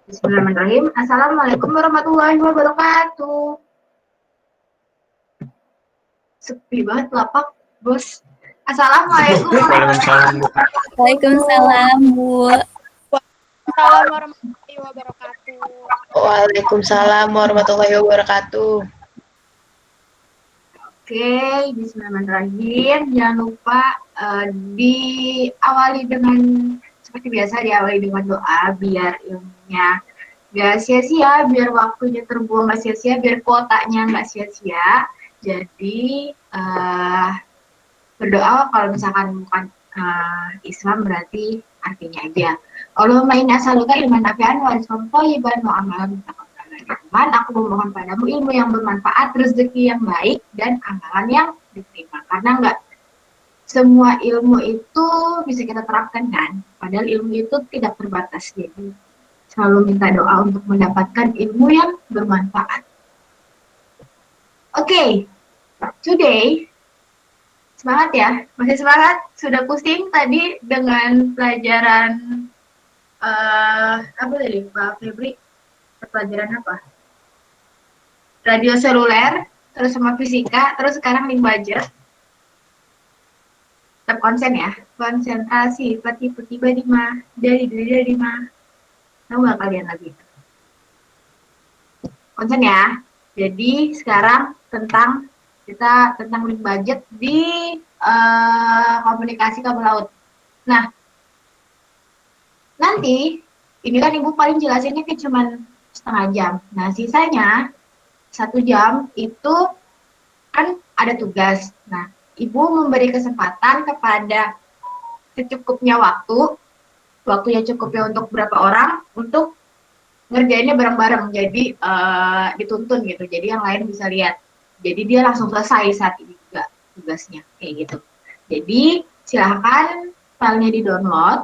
Bismillahirrahmanirrahim. Assalamualaikum warahmatullahi wabarakatuh. Sepi banget lapak, bos. Assalamualaikum warahmatullahi wabarakatuh. Waalaikumsalam, Bu. Assalamualaikum warahmatullahi wabarakatuh. Waalaikumsalam warahmatullahi wabarakatuh. Oke, bismillahirrahmanirrahim. Jangan lupa diawali dengan seperti biasa, diawali dengan doa biar ilmunya nggak sia-sia, biar waktunya terbuang nggak sia-sia, biar kuotanya nggak sia-sia. Jadi berdoa kalau misalkan bukan Islam berarti artinya aja. Allahumma inni as'aluka ilman nafi'an wa rizqan thayyiban wa amalan mutaqabbalan. Aku memohon padamu ilmu yang bermanfaat, rezeki yang baik, dan amalan yang diterima. Karena enggak semua ilmu itu bisa kita terapkan kan. Padahal ilmu itu tidak terbatas. Jadi selalu minta doa untuk mendapatkan ilmu yang bermanfaat. Oke, today semangat ya, masih semangat? Sudah pusing tadi dengan pelajaran apa tadi Pak Febri? Pelajaran apa? Radio seluler, terus sama fisika, terus sekarang link budget. Tetap konsen ya, konsentrasi, tiba-tiba dari mah. Tahu nggak kalian lagi? Konsen ya. Jadi sekarang kita tentang link budget di komunikasi kabel laut. Nah, nanti ini kan Ibu paling jelasinnya kayak cuman setengah jam. Nah, sisanya 1 jam itu kan ada tugas. Nah, Ibu memberi kesempatan kepada secukupnya waktunya cukupnya untuk berapa orang untuk ngerjainnya bareng-bareng. Jadi dituntun gitu. Jadi yang lain bisa lihat. Jadi dia langsung selesai saat ini juga tugasnya kayak gitu. Jadi silahkan filenya di-download.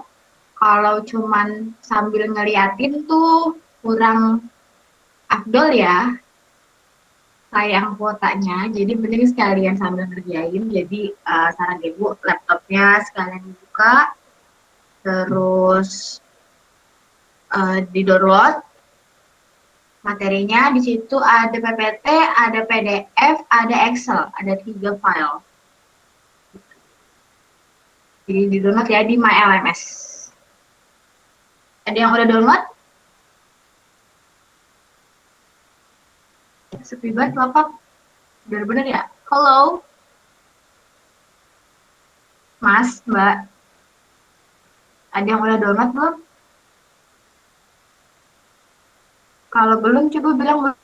Kalau cuman sambil ngeliatin tuh kurang afdol ya, sayang kuotanya. Jadi mending sekalian sambil ngerjain. Jadi saran Ibu laptopnya sekalian dibuka, terus di-download materinya. Di situ ada PPT, ada PDF, ada Excel, ada 3 file. Jadi di-download ya di MyLMS. Ada yang udah download? Sepi banget Bapak. Bener-bener ya? Halo? Mas, Mbak. Ada yang udah download belum? Kalau belum, coba bilang belum.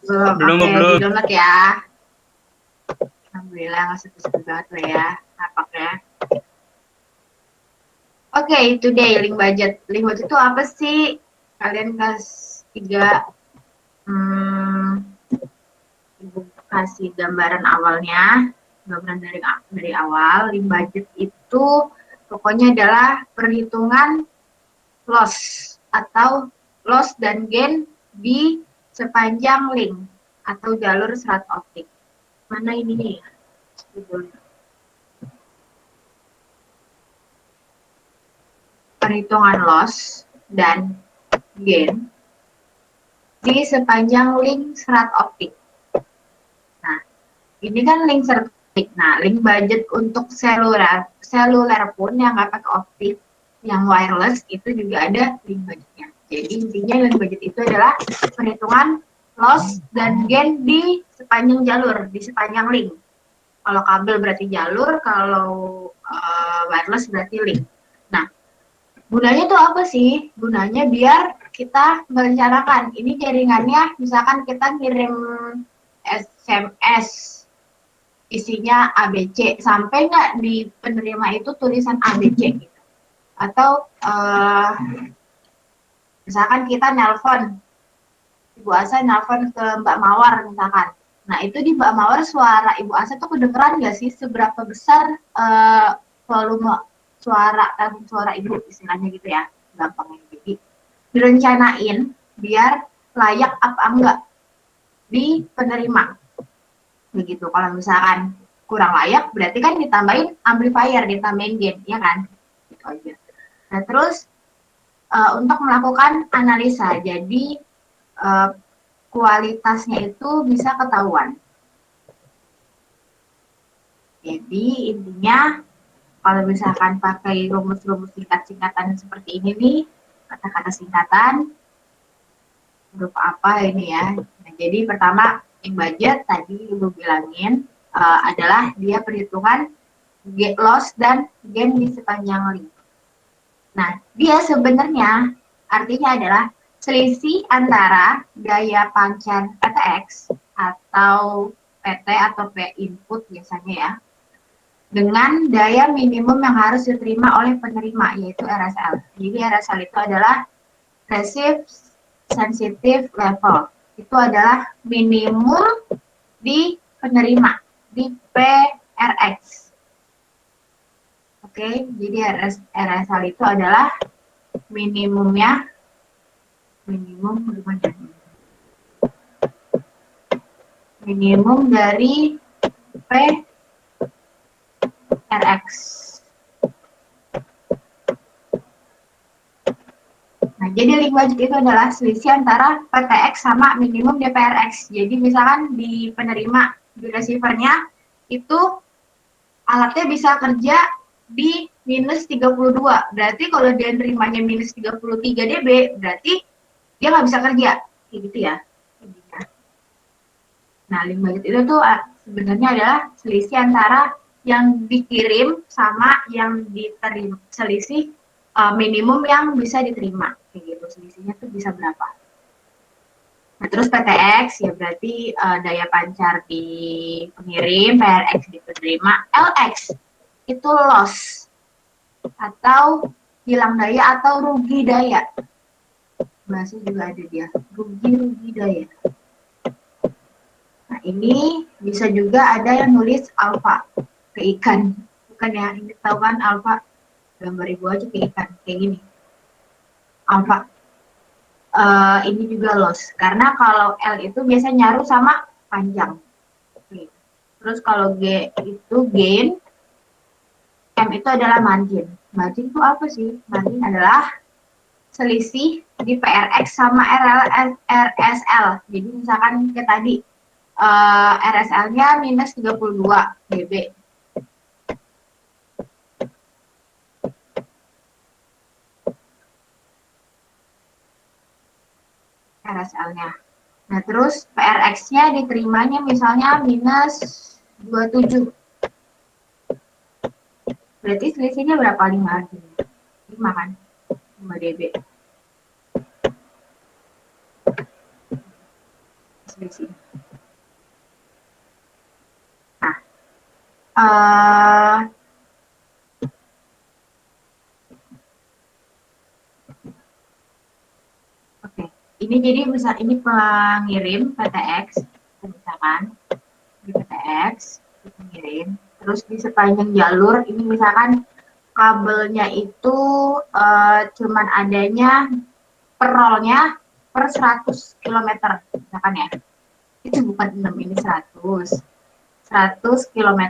Belum. Di-download ya. Alhamdulillah, nggak sepi-sepi banget lah ya. Nampaknya. Oke, today link budget. Link budget itu apa sih? Kalian kelas 3 Ibu kasih gambaran awalnya. Gambaran dari awal. Link budget itu pokoknya adalah perhitungan loss atau loss dan gain di sepanjang link atau jalur serat optik. Mana ini nih? Perhitungan loss dan gain di sepanjang link serat optik. Nah, ini kan link serat optik. Nah, link budget untuk seluler pun yang nggak pakai optik, yang wireless itu juga ada link budgetnya. Jadi intinya link budget itu adalah perhitungan loss dan gain di sepanjang jalur, di sepanjang link. Kalau kabel berarti jalur, kalau wireless berarti link. Nah, gunanya tuh apa sih? Gunanya biar kita merencanakan. Ini jaringannya, misalkan kita ngirim SMS isinya ABC, sampai nggak di penerima itu tulisan ABC gitu. Atau misalkan kita nelpon, Ibu Asa nelpon ke Mbak Mawar misalkan. Nah, itu di Mbak Mawar suara Ibu Asa tuh kedengeran nggak sih? Seberapa besar volume suara Ibu, istilahnya gitu ya, gampangnya. Jadi direncanain biar layak apa enggak di penerima. begitu. Kalau misalkan kurang layak, berarti kan ditambahin amplifier, ditambahin gain, ya kan? Gitu aja. Nah, terus untuk melakukan analisa, jadi kualitasnya itu bisa ketahuan. Jadi intinya kalau misalkan pakai rumus-rumus singkat-singkatan seperti ini nih, kata-kata singkatan, berupa apa ini ya. Nah, jadi pertama, link budget tadi Ibu bilangin adalah dia perhitungan get loss dan gain di sepanjang link. Nah, dia sebenarnya artinya adalah selisih antara daya pancar PTX atau PT atau P input biasanya ya, dengan daya minimum yang harus diterima oleh penerima, yaitu RSL. Jadi RSL itu adalah Receive Sensitive Level. Itu adalah minimum di penerima, di PRX. Oke, jadi RSL itu adalah minimumnya, minimum dari PRX. Nah, jadi link budget itu adalah selisih antara PTX sama minimum DPRX. Jadi misalkan di penerima, di receivernya, itu alatnya bisa kerja di minus 32. Berarti kalau dia nerimanya minus 33 dB, berarti dia nggak bisa kerja. Kayak gitu ya. Nah, link budget itu tuh sebenarnya adalah selisih antara yang dikirim sama yang diterima, selisih minimum yang bisa diterima. Kayak gitu, selisihnya tuh bisa berapa. Nah, terus PTX ya berarti daya pancar di pengirim, PRX di penerima, LX itu loss atau hilang daya atau rugi daya. Bahasa juga ada dia, rugi daya. Nah, ini bisa juga ada yang nulis alfa ke ikan. Bukan ya, ini tahu kan alfa, gambar Ibu aja ke ikan, kayak gini. Alfa. Ini juga loss. Karena kalau L itu biasa nyaru sama panjang. Terus kalau G itu gain, M itu adalah margin. Margin itu apa sih? Margin adalah selisih di PRX sama RSL. Jadi misalkan kayak tadi, RSL-nya minus 32 dB. RSL-nya. Nah, terus PRX-nya diterimanya misalnya minus 27. Berarti selisihnya berapa? 5 kan? 5 dB. Selisih. Nah, oke. Ini jadi misal ini pengirim PTX, misalkan di PTX pengirim, terus di sepanjang jalur ini misalkan kabelnya itu cuman adanya per rollnya per 100 km misalkan ya. Itu bukan 6, ini 100 km.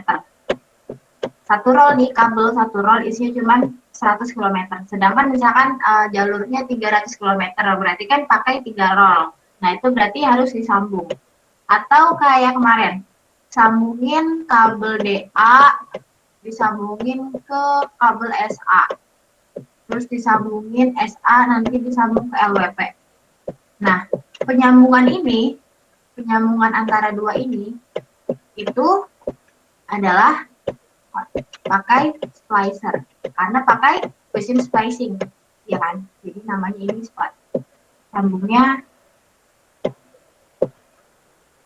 Satu roll nih, kabel satu roll isinya cuma 100 km. Sedangkan misalkan jalurnya 300 km, berarti kan pakai 3 roll. Nah, itu berarti harus disambung. Atau kayak kemarin, sambungin kabel DA, disambungin ke kabel SA. Terus disambungin SA, nanti disambung ke LWP. Nah, penyambungan antara dua ini, itu adalah pakai splicer, karena pakai mesin splicing, ya kan? Jadi namanya ini sambungnya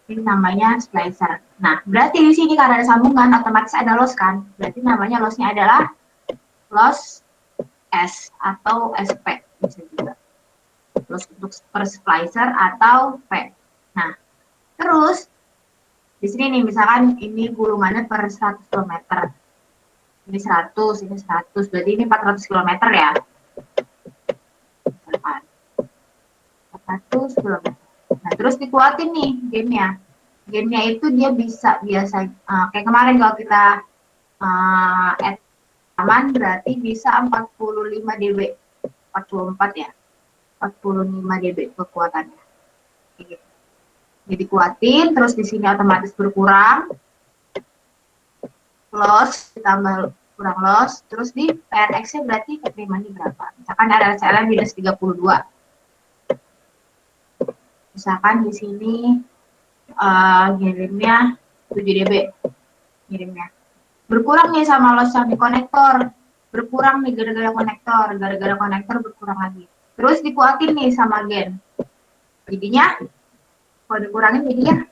ini namanya splicer. Nah, berarti di sini karena ada sambungan otomatis ada loss kan? Berarti namanya lossnya adalah loss S atau SP bisa juga. Loss untuk per splicer atau P. Nah, terus di sini nih misalkan ini gulungannya per 100 km. Ini 100, ini 100, berarti ini 400 km ya. 400 km. Nah, terus dikuatin nih gainnya. gainnya itu dia bisa biasa kayak kemarin kalau kita add aman berarti bisa 45 dB, 44 ya, 45 dB kekuatannya. Gitu. Jadi kuatin, terus di sini otomatis berkurang, loss ditambah kurang loss, terus di PRX-nya berarti keterimaannya berapa? Misalkan RSL minus 32. Misalkan di sini ngirimnya 7 dB ngirimnya. Berkurang nih sama loss yang di konektor. Berkurang nih gara-gara konektor berkurang lagi. Terus dikuatin nih sama gen. Jadinya kalau dikurangin jadinya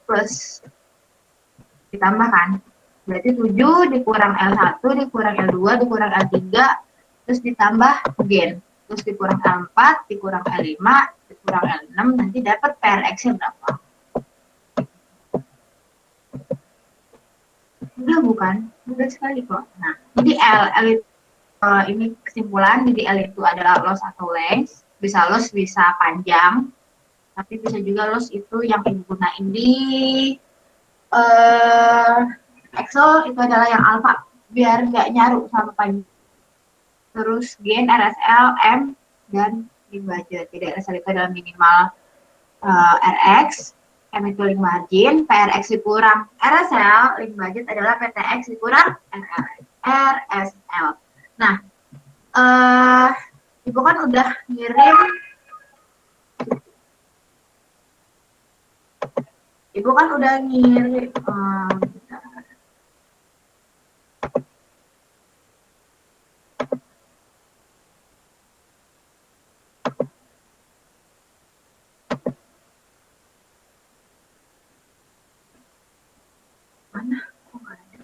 plus. Ditambahkan. Berarti 7 dikurang L1, dikurang L2, dikurang L3, terus ditambah gen. Terus dikurang L4, dikurang L5, dikurang L6, nanti dapat PRX-nya berapa. Mudah bukan? Mudah sekali kok. Nah, jadi L itu, ini kesimpulan, jadi L itu adalah loss atau length. Bisa loss, bisa panjang. Tapi bisa juga loss itu yang ibu gunain di Excel itu adalah yang alpha, biar nggak nyaru sama panjang. Terus gain, RSL, M, dan link budget. Jadi RSL itu adalah minimal RX, M itu link margin, PRX dikurang RSL, link budget adalah PTX dikurang RSL. Nah, Ibu kan udah ngirim, mana? Kok nggak ada?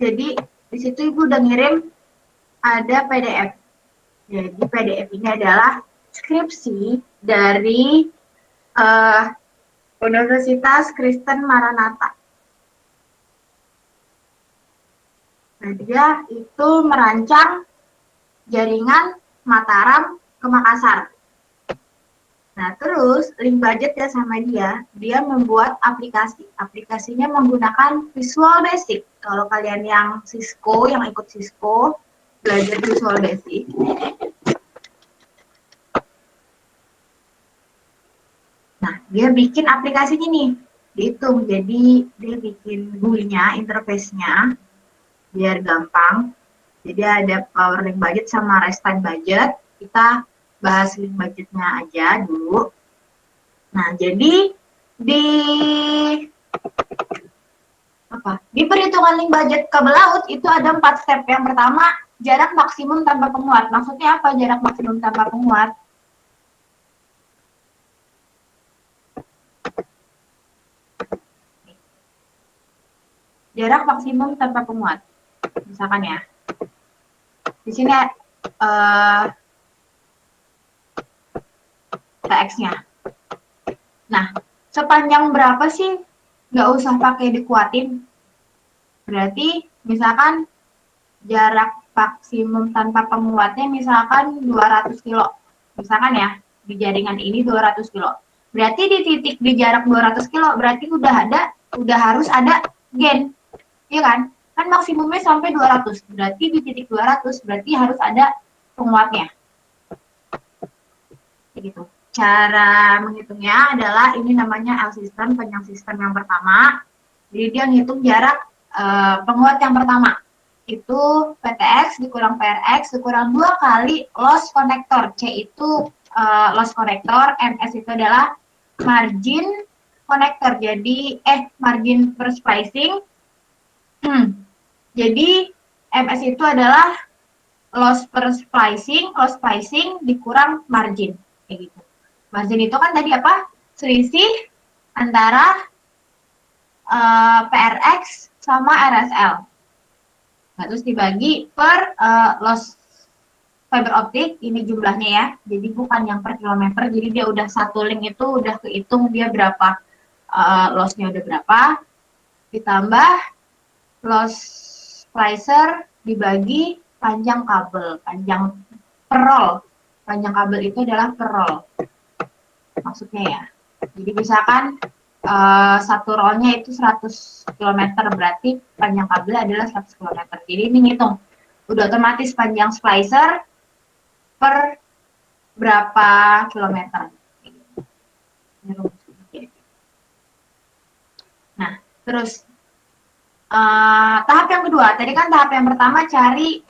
Jadi di situ Ibu udah ngirim ada PDF. Jadi PDF ini adalah skripsi dari Universitas Kristen Maranatha. Nah, dia itu merancang jaringan Mataram ke Makassar. Nah, terus link budget ya sama dia membuat aplikasi. Aplikasinya menggunakan Visual Basic. Kalau kalian yang Cisco, yang ikut Cisco, belajar Visual Basic. Nah, dia bikin aplikasinya nih, dihitung. Jadi, dia bikin GUI-nya, interface-nya, biar gampang. Jadi ada power link budget sama rest time budget. Kita bahas link budgetnya aja dulu. Nah, jadi di perhitungan link budget kabel laut itu ada 4 step. Yang pertama, jarak maksimum tanpa penguat. Maksudnya apa jarak maksimum tanpa penguat? Jarak maksimum tanpa penguat. Misalkan ya, di sini TX-nya. Nah, sepanjang berapa sih? Nggak usah pakai dikuatin. Berarti, misalkan jarak maksimum tanpa penguatnya misalkan 200 kilo. Misalkan ya, di jaringan ini 200 kilo. Berarti di titik di jarak 200 kilo, berarti udah harus ada gain. Iya kan? Kan maksimumnya sampai 200. Berarti di titik 200, berarti harus ada penguatnya. Gitu. Cara menghitungnya adalah ini namanya L system, panjang sistem yang pertama. Jadi dia ngitung jarak penguat yang pertama. Itu PTX dikurang PRX dikurang 2 kali loss connector. C itu loss connector, MS itu adalah margin connector. Jadi margin per splicing. Jadi MS itu adalah loss per splicing dikurang margin, kayak gitu. Margin itu kan tadi apa? Selisih antara PRX sama RSL. Nah, terus dibagi per loss fiber optik, ini jumlahnya ya. Jadi bukan yang per kilometer, jadi dia udah satu link itu udah kehitung dia berapa lossnya udah berapa, ditambah loss splicer dibagi panjang kabel, panjang per roll. Panjang kabel itu adalah per roll. Maksudnya ya. Jadi misalkan satu rollnya itu 100 km, berarti panjang kabel adalah 100 km. Jadi ini ngitung. Udah otomatis panjang splicer per berapa kilometer. Nah, terus tahap yang kedua, tadi kan tahap yang pertama cari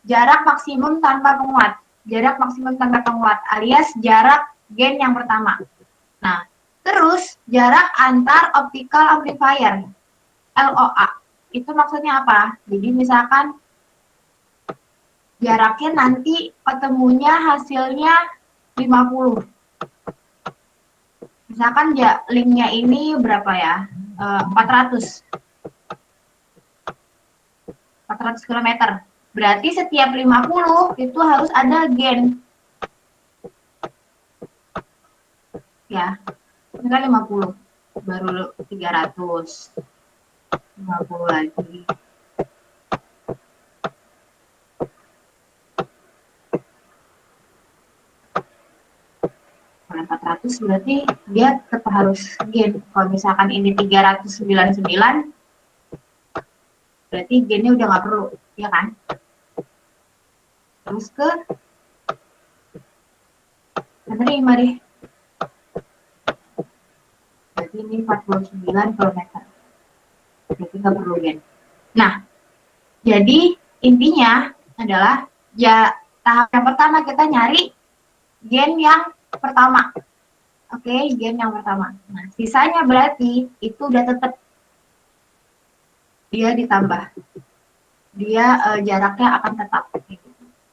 jarak maksimum tanpa penguat. Jarak maksimum tanpa penguat alias jarak gain yang pertama. Nah, terus jarak antar optical amplifier, LOA. Itu maksudnya apa? Jadi misalkan jaraknya nanti ketemunya hasilnya 50. Misalkan linknya ini berapa ya? 400 km. Berarti setiap 50 itu harus ada gain. Ya, ini kan 50. Baru 300. 50 lagi. Kalau 400 berarti dia tetap harus gain. Kalau misalkan ini 399, berarti gainnya udah nggak perlu, ya kan? Terus ke menerima deh. Berarti ini 49 km. Berarti nggak perlu gain. Nah, jadi intinya adalah ya tahap yang pertama kita nyari gain yang pertama. Oke, gain yang pertama. Nah, sisanya berarti itu udah tetap dia ditambah. Dia jaraknya akan tetap.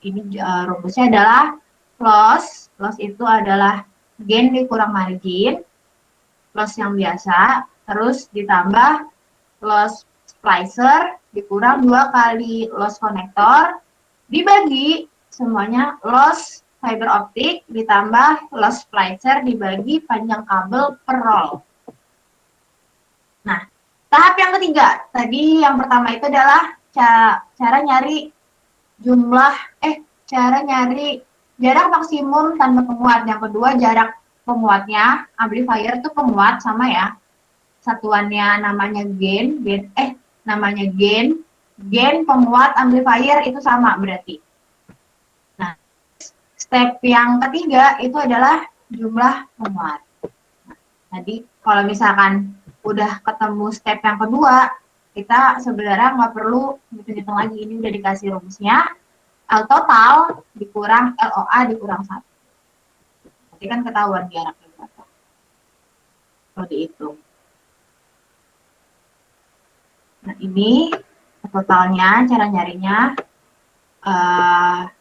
Ini rumusnya adalah loss. Loss itu adalah gain dikurang margin, loss yang biasa, terus ditambah loss splicer dikurang 2 kali loss konektor, dibagi semuanya loss fiber optik ditambah loss splicer dibagi panjang kabel per roll. Nah, tahap yang ketiga, tadi yang pertama itu adalah cara nyari jarak maksimum tanpa penguat. Yang kedua, jarak penguatnya, amplifier itu penguat sama ya. Satuannya namanya gain, penguat, amplifier itu sama berarti. Nah, step yang ketiga itu adalah jumlah penguat. Nah, tadi kalau misalkan udah ketemu step yang kedua, kita sebenarnya nggak perlu hitung-hitung lagi, ini udah dikasih rumusnya. L total dikurang LOA dikurang 1. Nanti kan ketahuan jaraknya berapa. Kalau dihitung. Nah, ini totalnya, cara nyarinya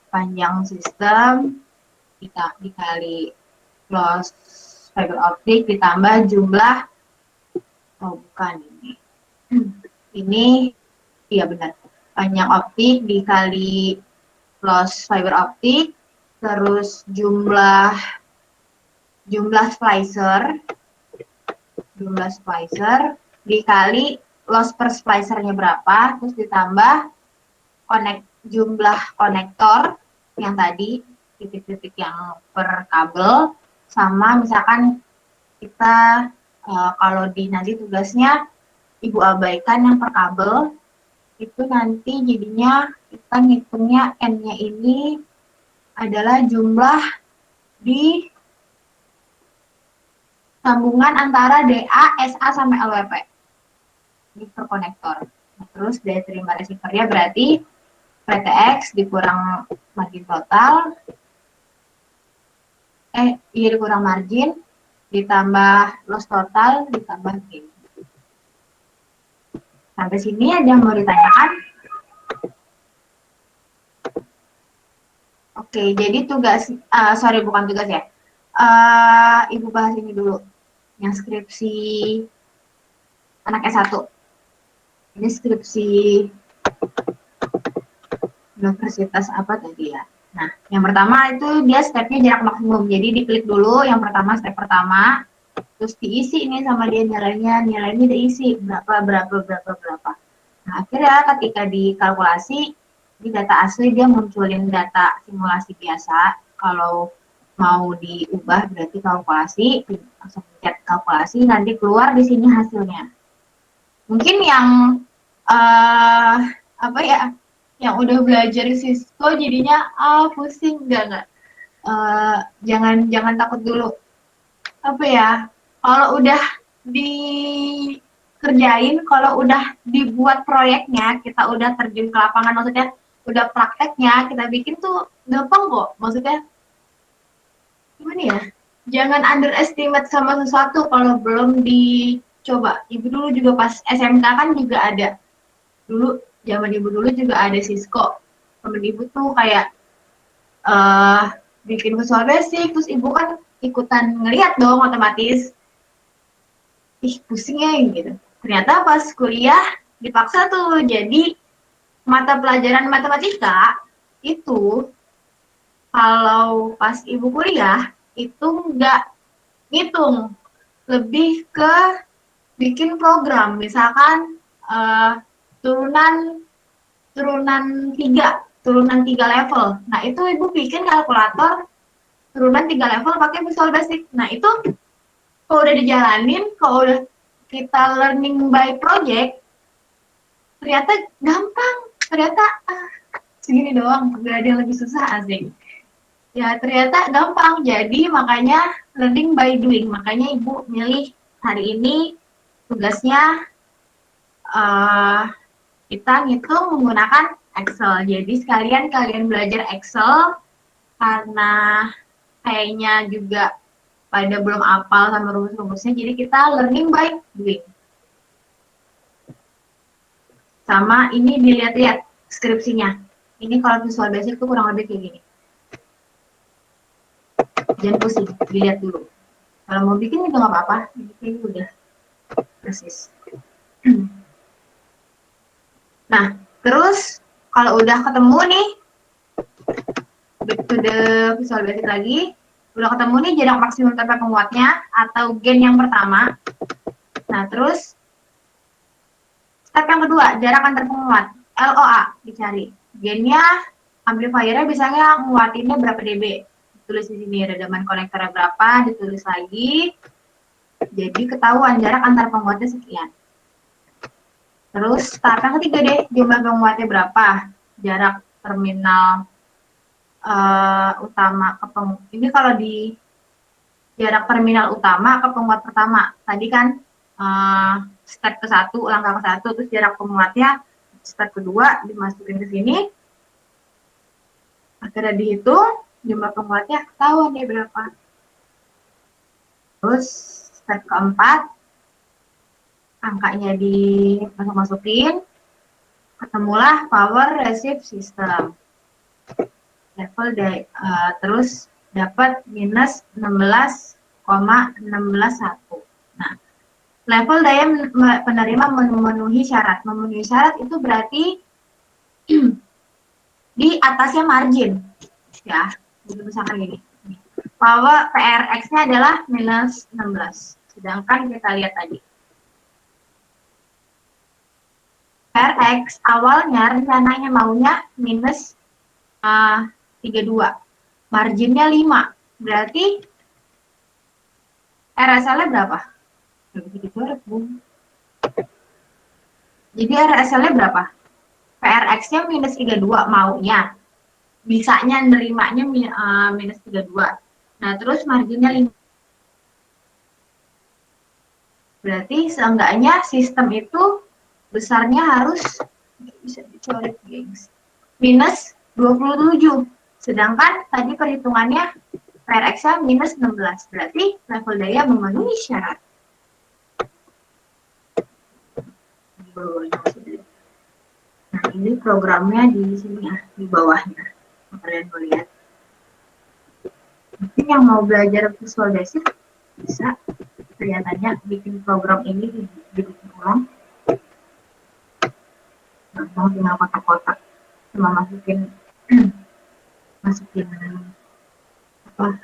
panjang sistem dikali loss fiber optik ditambah jumlah, ini iya benar, panjang optik dikali loss fiber optik, terus jumlah splicer dikali loss per splicernya berapa, terus ditambah jumlah konektor yang tadi, titik-titik yang per kabel, sama misalkan kita kalau nanti tugasnya Ibu abaikan yang per kabel, itu nanti jadinya kita ngitungnya N-nya ini adalah jumlah di sambungan antara DA, SA, sampai LWP. Ini per konektor. Nah, terus daya terima receivernya berarti PTX dikurang margin total, dikurang margin, ditambah loss total, ditambah gain. Sampai sini ada yang mau ditanyakan? Oke, jadi tugas, bukan tugas ya. Ibu bahas ini dulu. Yang skripsi anak S1. Ini skripsi universitas apa tadi ya? Nah, yang pertama itu dia stepnya jarak maksimum. Jadi diklik dulu yang pertama, step pertama. Terus diisi ini sama dia nilainya diisi berapa. Nah, akhirnya ketika dikalkulasi di data asli dia munculin data simulasi biasa. Kalau mau diubah berarti kalkulasi, langsung pencet kalkulasi, nanti keluar di sini hasilnya. Mungkin yang apa ya, yang udah belajar Cisco jadinya pusing enggak. Jangan takut dulu. Apa ya? Kalau udah dikerjain, kalau udah dibuat proyeknya, kita udah terjun ke lapangan, maksudnya udah prakteknya, kita bikin tuh gampang kok. Maksudnya gimana ya? Jangan underestimate sama sesuatu kalau belum dicoba. Ibu dulu juga pas SMK kan juga ada. Dulu zaman ibu dulu juga ada Cisco. Temen ibu tuh kayak bikin Visual Basic, terus ibu kan ikutan ngeliat dong otomatis. Ih pusing ya gitu. Ternyata pas kuliah dipaksa tuh jadi mata pelajaran matematika itu kalau pas ibu kuliah itu nggak ngitung, lebih ke bikin program, misalkan turunan tiga level. Nah itu ibu bikin kalkulator turunan 3 level pakai Visual Basic. Nah itu kalau udah dijalanin, kalau udah kita learning by project, ternyata gampang. Ternyata segini doang, gak ada yang lebih susah asik. Ya ternyata gampang. Jadi makanya learning by doing. Makanya ibu milih hari ini tugasnya kita ngitung menggunakan Excel. Jadi sekalian kalian belajar Excel karena kayaknya juga pada belum hafal sama rumus-rumusnya, jadi kita learning by doing. Sama ini dilihat-lihat skripsinya. Ini kalau Visual Basic tuh kurang lebih kayak gini. Jangan pusing, dilihat dulu. Kalau mau bikin itu nggak apa-apa, ini udah persis. Nah, terus kalau udah ketemu nih, back to the Visual Basic lagi, udah ketemu nih jarak maksimum tanpa penguatnya atau gen yang pertama. Nah, terus step yang kedua, jarak antar penguat, LOA dicari. Gennya, amplifiernya biasanya nguatinnya berapa dB. Ditulis di sini, redaman konektornya berapa, ditulis lagi. Jadi ketahuan jarak antar penguatnya sekian. Terus tahap yang ketiga deh, jumlah penguatnya berapa, jarak terminal utama ke penguat. Ini kalau di jarak terminal utama ke penguat pertama. Tadi kan step ke-1, langkah ke-1, terus jarak penguatnya step kedua dimasukin ke sini. Akhirnya dihitung, jumlah penguatnya ketahuan deh berapa. Terus step keempat, angkanya dimasukin, ketemulah power receive system. Level terus dapat minus 16,161. Nah, level daya penerima memenuhi syarat. Memenuhi syarat itu berarti di atasnya margin. Ya, jadi misalkan gini. Power PRX-nya adalah minus 16. Sedangkan kita lihat tadi. PRX awalnya rencananya maunya minus 32, marginnya 5, berarti RSL-nya berapa? Jadi RSL-nya berapa? PRX-nya minus 32 maunya, bisanya nerimanya minus 32. Nah terus marginnya 5. Berarti seenggaknya sistem itu besarnya harus bisa dicoret gengs, minus 27. Sedangkan tadi perhitungannya PRX-nya minus 16. Berarti level daya memenuhi syarat. Nah, ini programnya di sini ya, di bawahnya. Kalian mau lihat. Mungkin yang mau belajar Visual Basic bisa kelihatannya bikin program ini dibikin ulang. Nah, tinggal kotak-kotak cuma masukin apa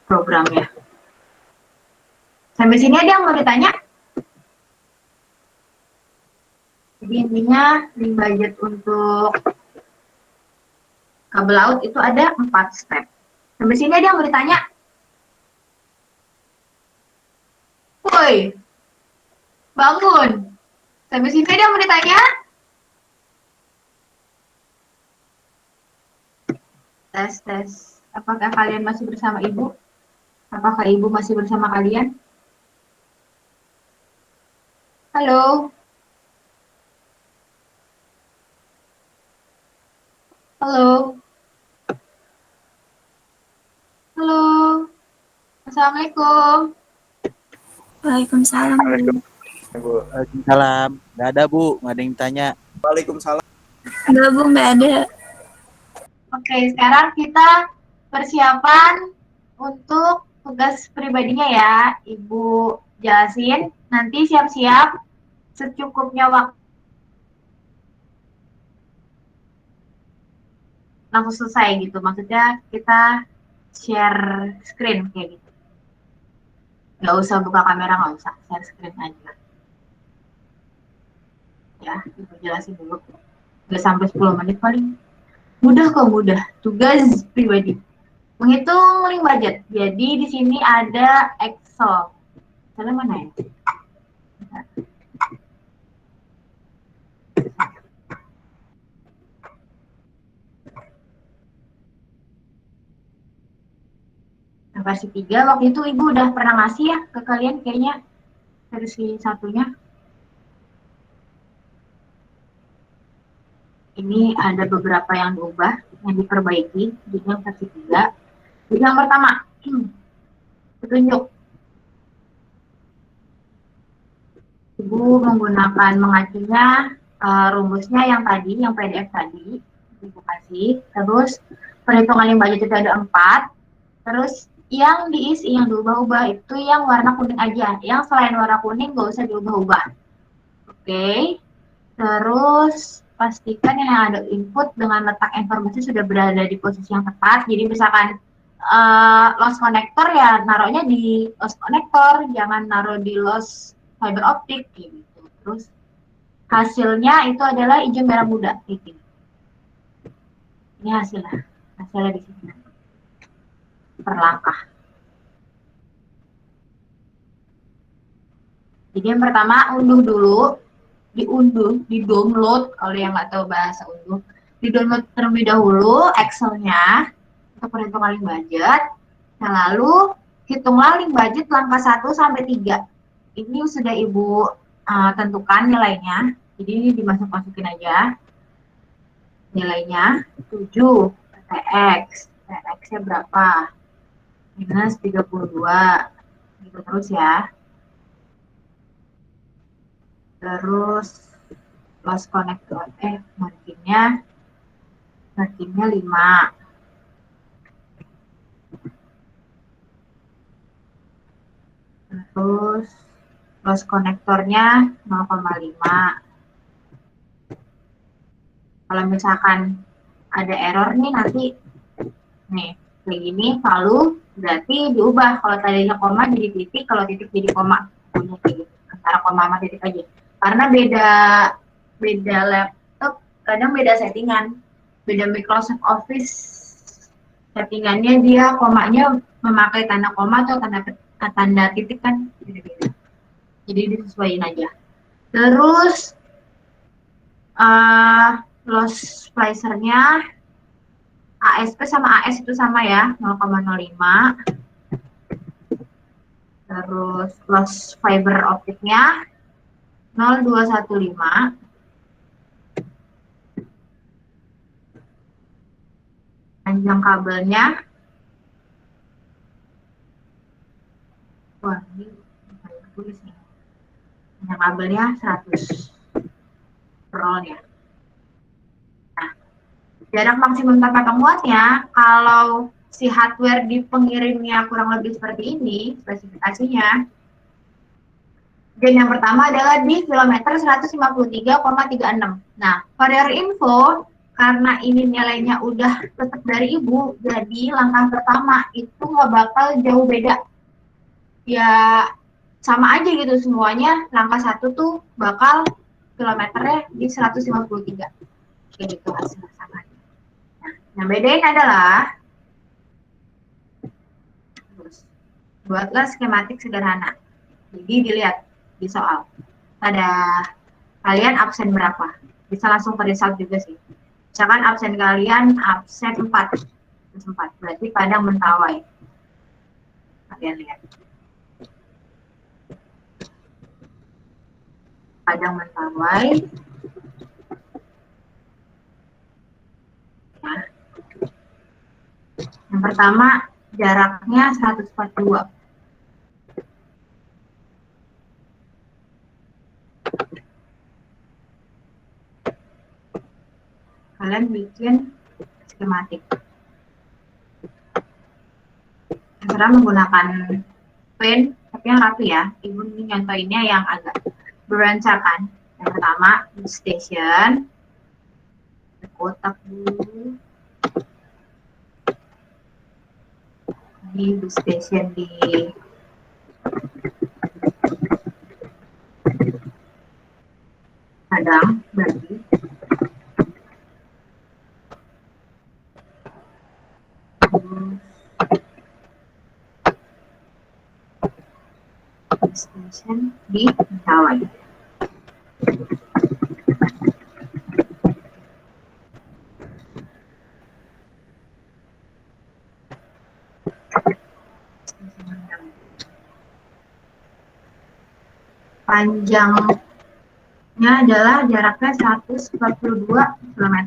programnya. Sampai sini ada yang mau ditanya? Jadi intinya link budget untuk kabel laut itu ada 4 step. Sampai sini ada yang mau ditanya? Woi, bangun. Sampai sini ada yang mau ditanya? Tes. Apakah kalian masih bersama Ibu? Apakah Ibu masih bersama kalian? Halo? Halo? Halo? Assalamualaikum. Waalaikumsalam. Bu. Waalaikumsalam. Nggak ada, Bu. Nggak ada yang tanya. Waalaikumsalam. Enggak, Bu, enggak ada. Oke, sekarang kita persiapan untuk tugas pribadinya ya. Ibu jelasin, nanti siap-siap secukupnya waktu. Langsung selesai gitu, maksudnya kita share screen kayak gitu. Nggak usah buka kamera, nggak usah, share screen aja. Ya, Ibu jelasin dulu. Nggak sampai 10 menit paling. Mudah kok, mudah. Tugas pribadi. Menghitung link budget. Jadi di sini ada Excel. Excelnya mana ya? Nah, versi 3 waktu itu Ibu udah pernah ngasih ya ke kalian kayaknya versi satunya. Ini ada beberapa yang diubah, yang diperbaiki di yang versi 3. Jadi yang pertama, petunjuk. Ibu menggunakan mengacunya rumusnya yang tadi, yang PDF tadi, Ibu kasih. Terus perhitungan link budget itu ada 4. Terus yang diisi, yang diubah-ubah itu yang warna kuning aja. Yang selain warna kuning nggak usah diubah-ubah. Oke. Terus pastikan yang ada input dengan letak informasi sudah berada di posisi yang tepat. Jadi misalkan loss connector ya naruhnya di loss connector, jangan naruh di loss fiber optic gitu. Terus hasilnya itu adalah hijau merah muda gitu. Ini hasilnya di sini per langkah. Jadi yang pertama unduh dulu, di-download kalau yang nggak tahu bahasa unduh, di-download terlebih dahulu Excel-nya untuk perhitungan link budget. Nah, lalu hitunglah link budget langkah 1 sampai 3. Ini sudah Ibu tentukan nilainya. Jadi ini dimasukin aja. Nilainya 7 TX. TX-nya berapa? Minus 32. Gitu terus ya. Terus loss connector marginnya 5. Terus loss konektornya 0,5. Kalau misalkan ada error nih nanti nih kayak gini lalu berarti diubah, kalau tadinya koma jadi titik, kalau titik jadi koma, punya kayak gitu, antara koma sama titik aja. Karena beda laptop, kadang beda settingan, beda Microsoft Office settingannya dia komanya memakai tanda koma atau tanda titik kan beda-beda. Jadi disesuaikan aja. Terus loss splicer-nya ASP sama AS itu sama ya, 0,05. Terus loss fiber optiknya 0,215. Panjang kabelnya, wah ini saya tulis nih. Panjang kabelnya 100 rollnya. Nah, jarak maksimum tanpa temuannya, kalau si hardware di pengirimnya kurang lebih seperti ini spesifikasinya. Dan yang pertama adalah di kilometer 153,36. Nah, for your info, karena ini nilainya udah tetap dari Ibu, jadi langkah pertama itu nggak bakal jauh beda. Ya, sama aja gitu semuanya. Langkah 1 tuh bakal kilometernya di 153. Kayak gitu hasilnya sama aja. Nah, yang bedain adalah buatlah skematik sederhana. Jadi dilihat di soal. Ada kalian absen berapa? Bisa langsung ke result juga sih. Misalkan absen kalian absen 4. 4. Berarti Padang Mentawai. Kalian lihat. Padang Mentawai. Nah, yang pertama jaraknya 142. Kalian bikin skematik. Terserah menggunakan pen, tapi yang rapi ya. Ibu ini nyontoinnya yang agak berancakan. Yang pertama, bus station. Kotak dulu. Di bus station di Padang, berarti. Bus station di Mentawai. Panjangnya adalah jaraknya 142 km.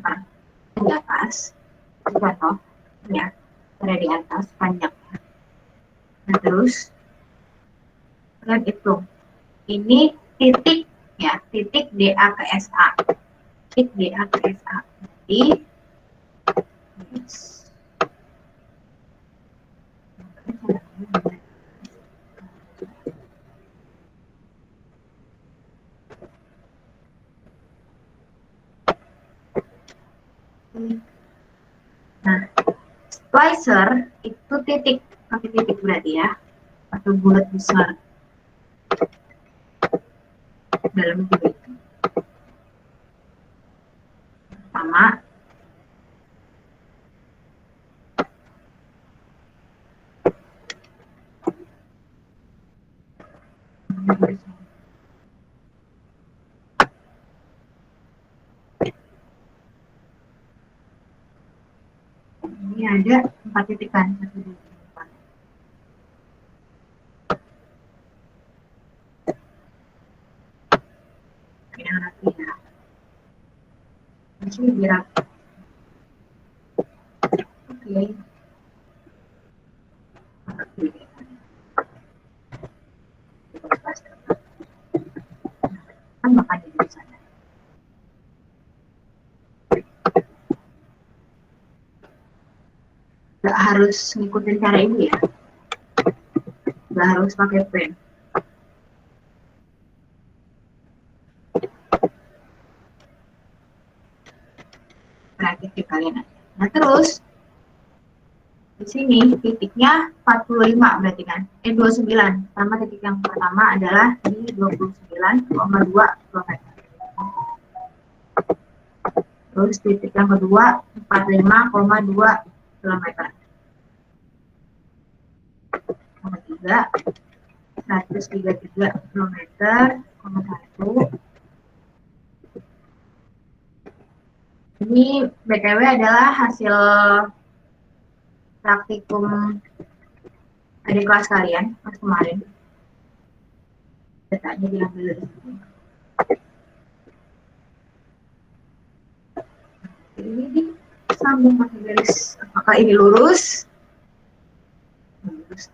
Di atas, contoh, ya, ada di atas panjangnya. Nah, terus kalian hitung. Ini titik, ya, titik DA ke SA. Titik DA ke SA. Jadi, nah, slicer itu titik, pakai titik berarti ya, atau bulat besar dalam juga itu. Pertama, ini ada 4 titikan, 1, 2, 3, 4. Yang rapi ya. Masih lebih rapi. Oke. Kan makanya di sana. Nggak harus ngikutin cara ini ya. Nggak harus pakai pen. Kreatif kalian aja. Nah, terus di sini titiknya 45 berarti kan. 29. Sama titik yang pertama adalah di 29,2 km. Terus titik yang kedua 45,2 km. Yang ketiga 133 km, 1. Ini BTW adalah hasil praktikum adik kelas kalian pas kemarin. Datanya diambil dari sini. Ini disambung pakai garis. Apakah ini lurus? Lurus.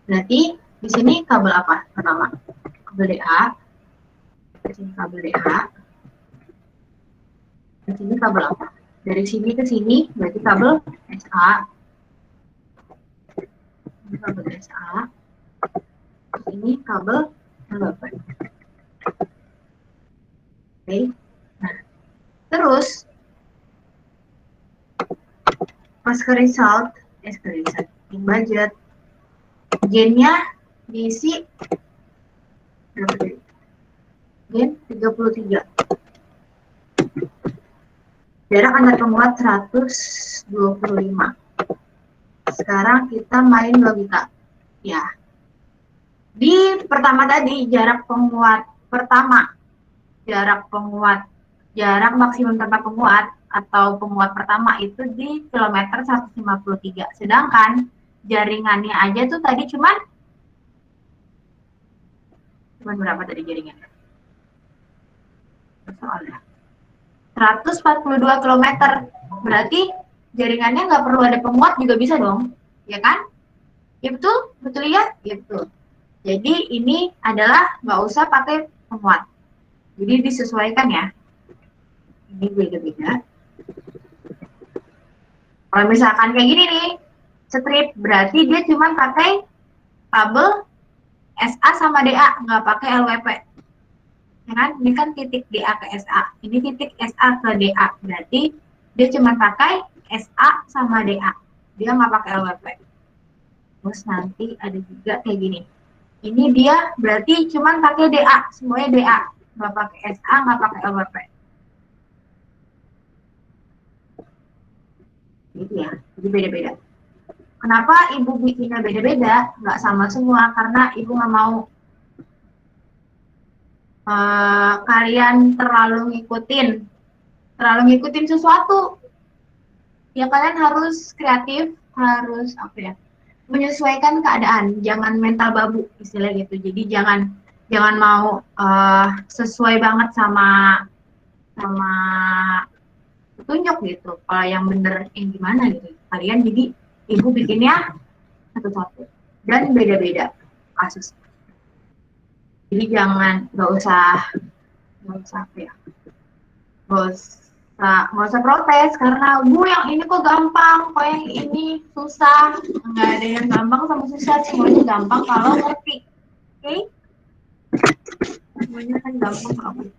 Berarti di sini kabel apa? Pertama, kabel DA. Di sini kabel DA. Di sini kabel apa? Dari sini ke sini berarti kabel SA. Ini kabel SA. Ini kabel LWP. Oke. Nah, terus pas ke result, link budget, gennya diisi berapa tadi? Gen 33. Jarak antar penguat 125. Sekarang kita main logika. Ya. Di pertama tadi jarak penguat pertama, jarak maksimum tanpa penguat atau penguat pertama itu di kilometer 153. Sedangkan jaringannya aja tuh tadi cuman berapa tadi jaringannya? Soalnya 142 km. Berarti jaringannya nggak perlu ada penguat juga bisa dong, ya kan? Ya betul? Betul ya? Ya betul. Jadi ini adalah nggak usah pakai penguat. Jadi disesuaikan ya. Ini beda-beda. Kalau misalkan kayak gini nih, strip, berarti dia cuma pakai kabel SA sama DA, nggak pakai LWP. Ya kan? Ini kan titik DA ke SA. Ini titik SA ke DA. Berarti dia cuma pakai SA sama DA. Dia nggak pakai LWP. Terus nanti ada juga kayak gini. Ini dia berarti cuma pakai DA. Semuanya DA. Nggak pakai SA, nggak pakai LWP. Gitu ya. Jadi beda-beda. Kenapa ibu bikinnya beda-beda? Nggak sama semua. Karena ibu nggak mau kalian terlalu ngikutin sesuatu. Ya kalian harus kreatif, harus menyesuaikan keadaan, jangan mental babu istilah gitu. Jadi jangan mau sesuai banget sama petunjuk gitu. Kalau yang bener yang gimana gitu. Kalian jadi ibu bikinnya satu-satu dan beda-beda kasus. Jadi nggak usah protes karena yang ini kok gampang, kok yang ini susah. Nggak ada yang gampang sama susah, semuanya gampang kalau ngerti. Oke? Semuanya kan gampang kalau ngerti.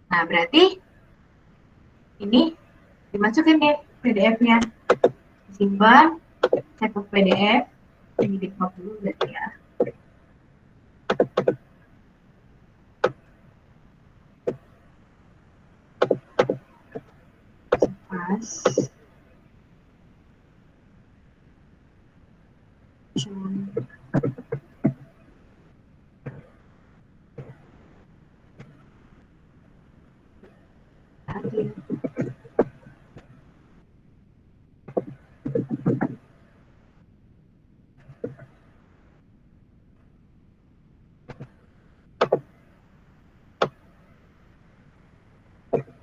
Nah, berarti ini dimasukin deh PDF-nya. Simpan, cetak PDF, ini di 50 berarti ya.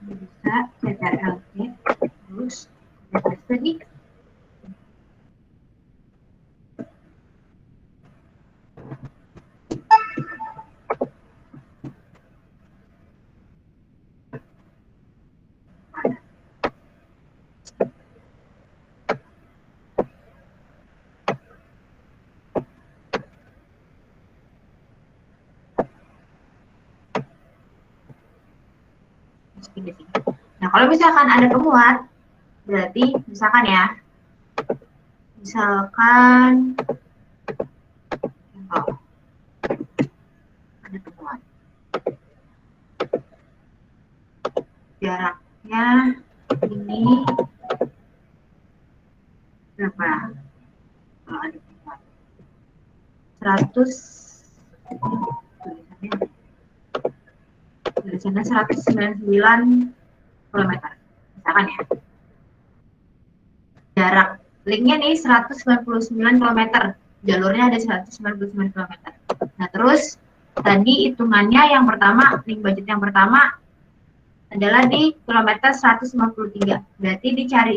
Bisa CTRL-nya terus tadi Nah, kalau misalkan ada penguat, berarti misalkan ada penguat. Jaraknya ini berapa? Kalau ada penguat. 199 km. Misalkan ya. Jarak linknya nih 199 km. Jalurnya ada 199 km. Nah, terus tadi hitungannya yang pertama, link budget yang pertama adalah di kilometer 153. Berarti dicari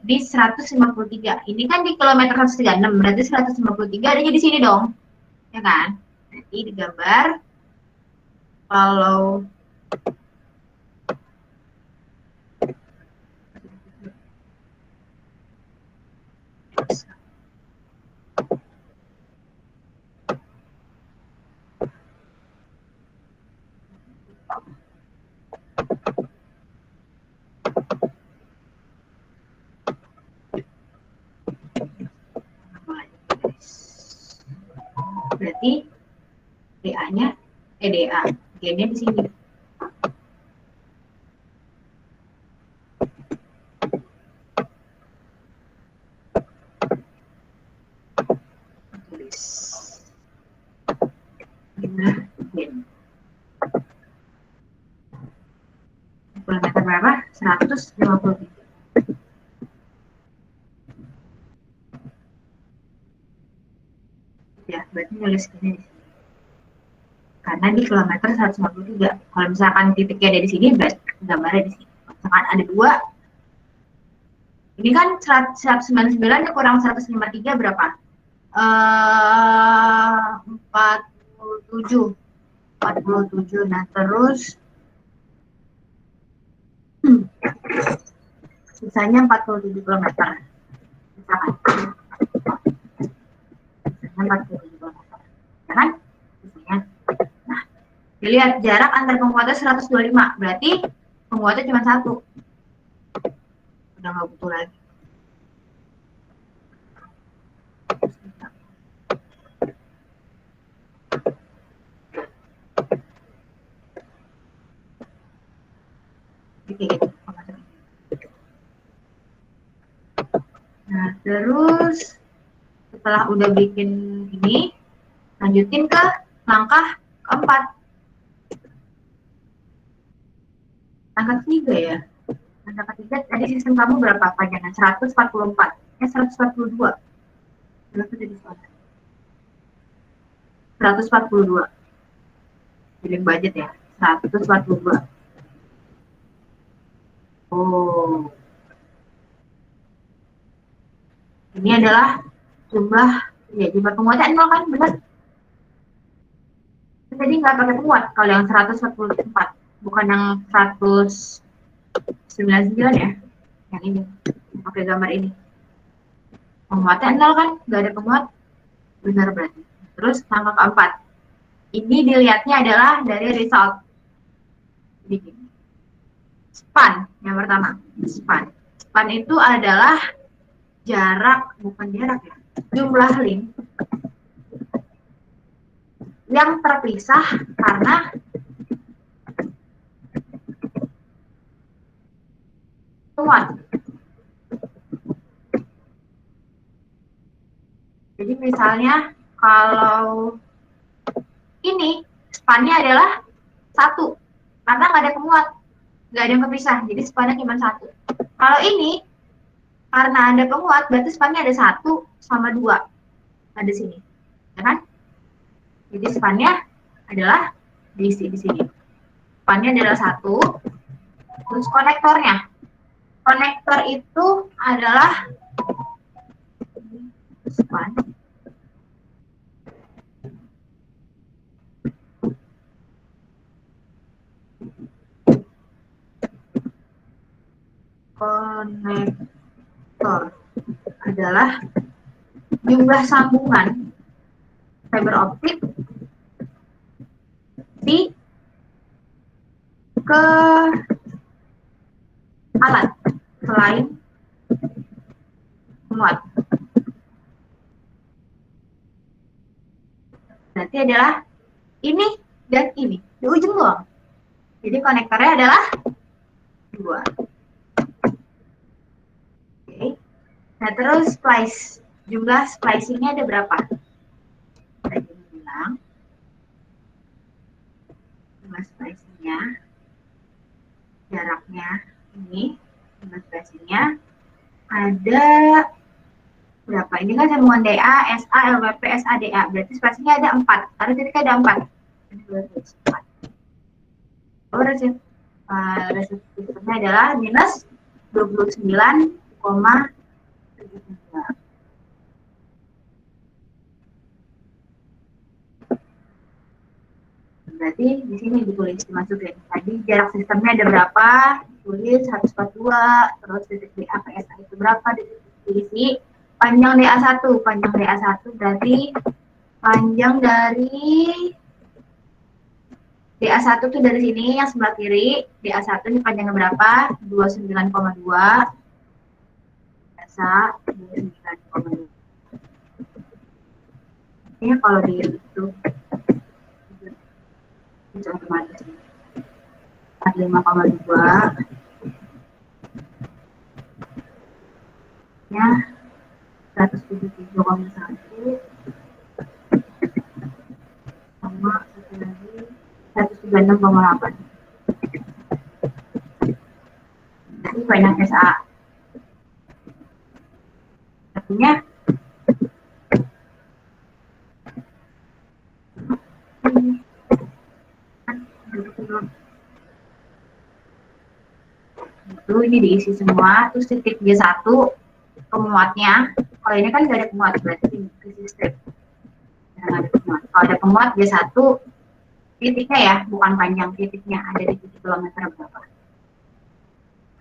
di 153. Ini kan di kilometer 136, berarti 153 adanya di sini dong. Ya kan? Nanti digambar kalau Berarti DA-nya, DA, G-nya di sini. Tulis. Jumlah gen. Kilometer berapa? 153. Ya, berarti nulis ini di sini. Karena di kilometer 153. Kalau misalkan titiknya ada di sini, berarti gambarnya di sini. Misalkan ada 2, ini kan 199 kurang 153 berapa? 47. 47. Nah, terus sisanya 47 km. Misalkan. Sisanya 47 km. Ya kan? Sisanya. Nah, dilihat jarak antar penguatnya 125. Berarti penguatnya cuma 1. Udah nggak butuh lagi. Oke, gitu. Nah, terus setelah udah bikin ini, lanjutin ke langkah keempat. Langkah ketiga ya. Langkah ketiga tadi sistem kamu berapa panjangnya? 144. 142. Berapa tadi soalnya? 142. Pilih budget ya. 142. Oh. Ini adalah jumlah penguatnya 0 kan, benar? Tadi nggak pakai penguat, kalau yang 144, bukan yang 199 ya, yang ini, pakai gambar ini. Penguatnya 0 kan, nggak ada penguat, benar berarti. Terus langkah keempat, ini dilihatnya adalah dari result. Bikin. Span, yang pertama, span. Span itu adalah jarak, bukan jarak ya, jumlah link yang terpisah karena penguat. Jadi misalnya kalau ini spannya adalah 1 karena nggak ada penguat, nggak ada yang terpisah, jadi spannya cuma 1. Kalau ini karena ada penguat, berarti spannya ada 1 sama 2. Ada sini. Ya kan? Jadi spannya adalah di sini. Spannya adalah 1. Terus konektornya. Konektor itu adalah span. Konektor adalah jumlah sambungan fiber optik ke alat selain penguat. Berarti adalah ini dan ini di ujung doang. Jadi konektornya adalah 2. Oke. Nah terus splice, jumlah splicingnya ada berapa? Tadi bilang jumlah splicingnya, jaraknya ini, jumlah splicingnya ada berapa? Ini kan sambungan DA, SA, LWP, SADA. Berarti spacingnya ada 4. Taruh titiknya ada 4. Ini 4. Oh, resistnya adalah minus 29,72. berarti di sini ditulis dimasukin. Tadi jarak sistemnya ada berapa? Tulis 142, terus titik DA PSA itu berapa? Diisi panjang DA1. Panjang DA1 berarti panjang dari DA1 tuh dari sini yang sebelah kiri. DA1 ini panjangnya berapa? 29,2. Biasa 29,2. Ini kalau di itu otomatis 45,2 ya 177,1 sama satu lagi 136,8. Jadi banyak SA. Artinya itu ini diisi semua, terus titik G1 pemuatnya. Kalau ini kan nggak ada pemuat, berarti isi strip. Ada pemuat. Kalau ada pemuat G1 titiknya ya, bukan panjang, titiknya ada di titik kilometer berapa.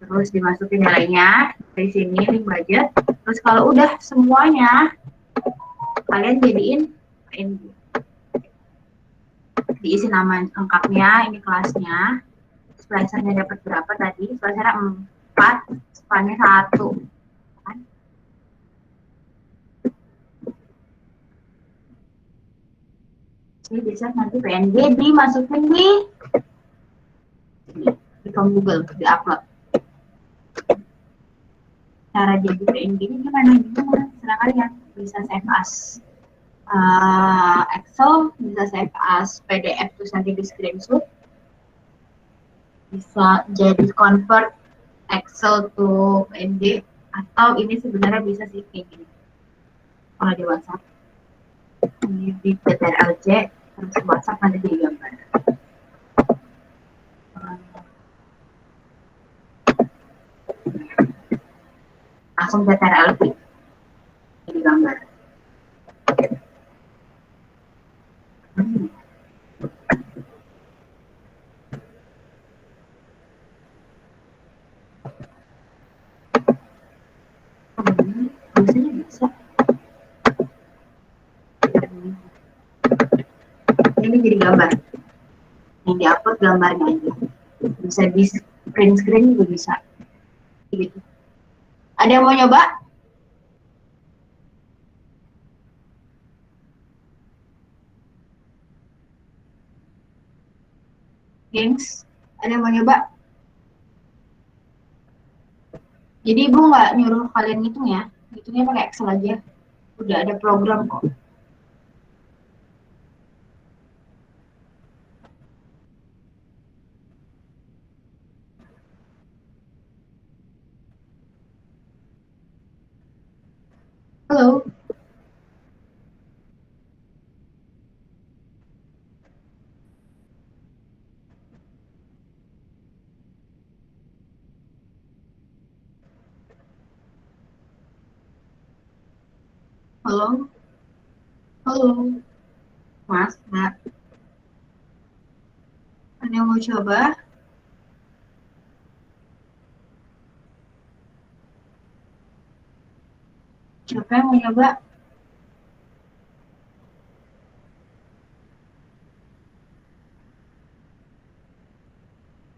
Terus dimasukin nilainya dari sini link budget. Terus kalau udah semuanya kalian jadiin PNG. Diisi nama lengkapnya, ini kelasnya. Slicernya dapat berapa tadi? Slicernya 4, spannya 1. Kan? Ini bisa nanti PNG dimasukin di form Google, di-upload. Cara jadi PNG-nya gimana? Serah kalian. Bisa save as Excel, bisa save as PDF terus nanti di screenshot. Bisa jadi convert Excel to PNG, atau ini sebenarnya bisa sih kayak gini. Kalau di WhatsApp, ini di PTRLC, terus WhatsApp nanti jadi gambar. Langsung PTRLC jadi gambar. Biasanya bisa. Ini jadi gambar. Yang di-upload gambarnya aja. Bisa di print screen juga bisa. Gitu. Ada yang mau nyoba? Gengs, ada yang mau nyoba? Jadi ibu nggak nyuruh kalian ngitung ya, hitungnya pakai Excel aja. Udah ada program kok. Halo. Halo. Halo. Mas, Mbak. Ada yang mau coba? Siapa yang mau nyoba?